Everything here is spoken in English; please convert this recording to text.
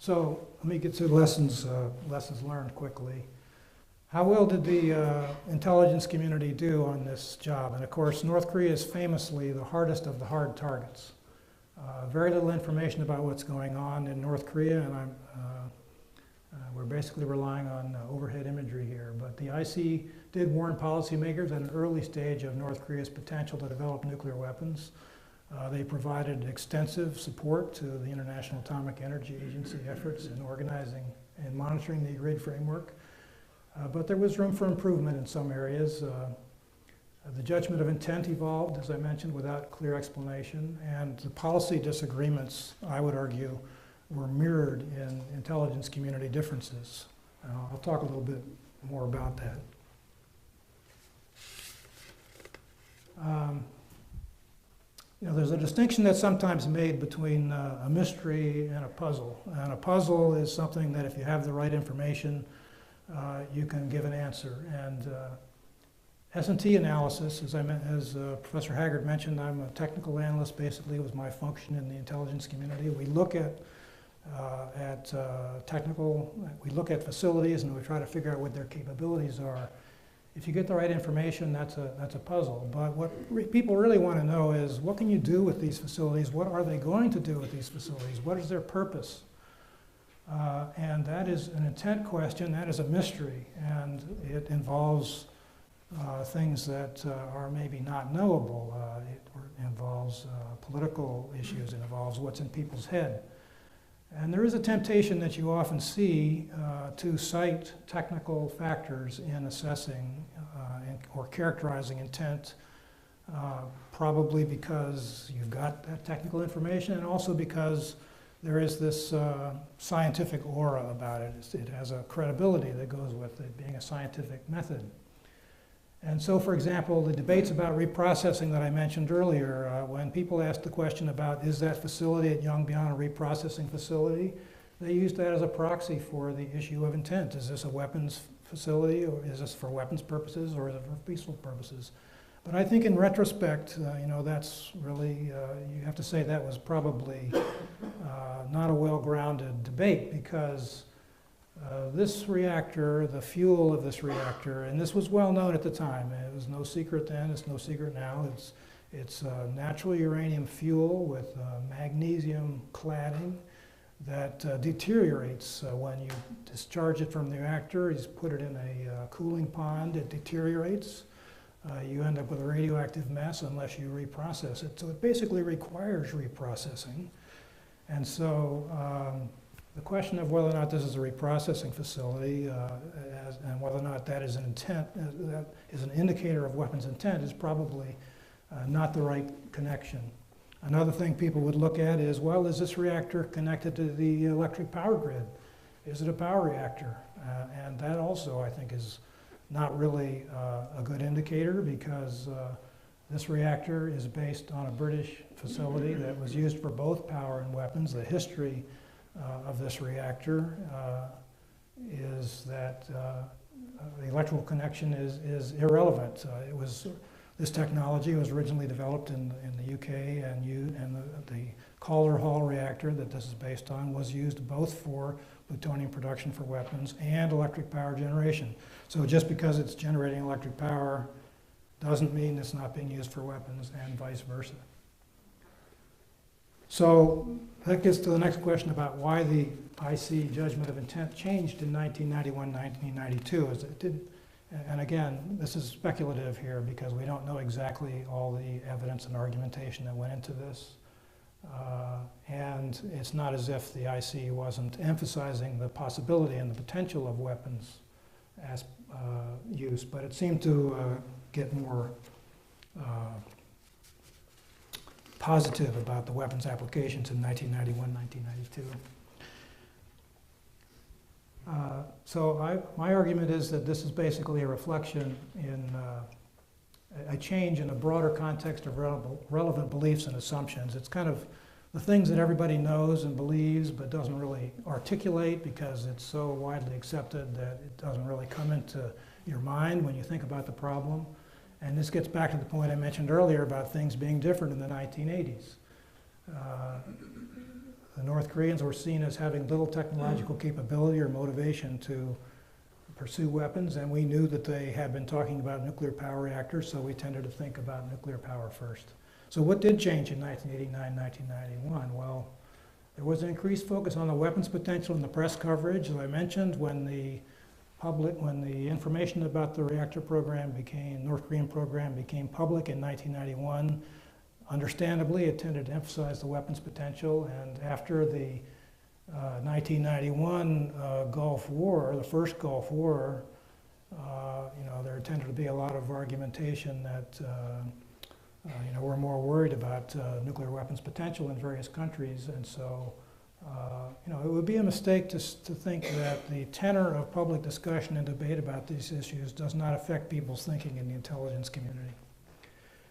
So let me get to lessons learned quickly. How well did the intelligence community do on this job? And of course, North Korea is famously the hardest of the hard targets. Very little information about what's going on in North Korea, and we're basically relying on overhead imagery here. But the IC did warn policymakers at an early stage of North Korea's potential to develop nuclear weapons. They provided extensive support to the International Atomic Energy Agency efforts in organizing and monitoring the grid framework. But there was room for improvement in some areas. The judgment of intent evolved, as I mentioned, without clear explanation, and the policy disagreements, I would argue, were mirrored in intelligence community differences. I'll talk a little bit more about that. There's a distinction that's sometimes made between a mystery and a puzzle. And a puzzle is something that if you have the right information, you can give an answer. And S&T analysis, as Professor Haggard mentioned, I'm a technical analyst, basically, was my function in the intelligence community. We look at we look at facilities and we try to figure out what their capabilities are. If you get the right information, that's a puzzle. But what people really want to know is, what can you do with these facilities? What are they going to do with these facilities? What is their purpose? And that is an intent question. That is a mystery. And it involves things that are maybe not knowable. It involves political issues. It involves what's in people's head. And there is a temptation that you often see to cite technical factors in assessing or characterizing intent, probably because you've got that technical information, and also because there is this scientific aura about it. It has a credibility that goes with it being a scientific method. And so, for example, the debates about reprocessing that I mentioned earlier, when people asked the question about, is that facility at Yongbyon a reprocessing facility, they used that as a proxy for the issue of intent. Is this a weapons facility, or is this for weapons purposes, or is it for peaceful purposes? But I think in retrospect, that's really, you have to say that was probably not a well-grounded debate, because this reactor, the fuel of this reactor, and this was well known at the time. It was no secret then, it's no secret now. It's natural uranium fuel with magnesium cladding that deteriorates when you discharge it from the reactor. You put it in a cooling pond, it deteriorates. You end up with a radioactive mess unless you reprocess it. So it basically requires reprocessing. And so the question of whether or not this is a reprocessing facility and whether or not that is an intent, that is an indicator of weapons intent, is probably not the right connection. Another thing people would look at is, well, is this reactor connected to the electric power grid? Is it a power reactor? And that also, I think, is not really a good indicator, because this reactor is based on a British facility that was used for both power and weapons. The history of this reactor is that the electrical connection is irrelevant. This technology was originally developed in the UK, and the Calder Hall reactor that this is based on was used both for plutonium production for weapons and electric power generation. So just because it's generating electric power doesn't mean it's not being used for weapons, and vice versa. So that gets to the next question about why the IC judgment of intent changed in 1991, 1992. As it did, and again, this is speculative here because we don't know exactly all the evidence and argumentation that went into this. And it's not as if the IC wasn't emphasizing the possibility and the potential of weapons as use, but it seemed to get more positive about the weapons applications in 1991, 1992. So my argument is that this is basically a reflection in a change in a broader context of relevant beliefs and assumptions. It's kind of the things that everybody knows and believes but doesn't really articulate because it's so widely accepted that it doesn't really come into your mind when you think about the problem. And this gets back to the point I mentioned earlier about things being different in the 1980s. The North Koreans were seen as having little technological capability or motivation to pursue weapons, and we knew that they had been talking about nuclear power reactors, so we tended to think about nuclear power first. So what did change in 1989, 1991? Well, there was an increased focus on the weapons potential in the press coverage. As I mentioned, when the information about the reactor program North Korean program became public in 1991, understandably, it tended to emphasize the weapons potential, and after the 1991 Gulf War, the first Gulf War, there tended to be a lot of argumentation that we're more worried about nuclear weapons potential in various countries, and so it would be a mistake to think that the tenor of public discussion and debate about these issues does not affect people's thinking in the intelligence community.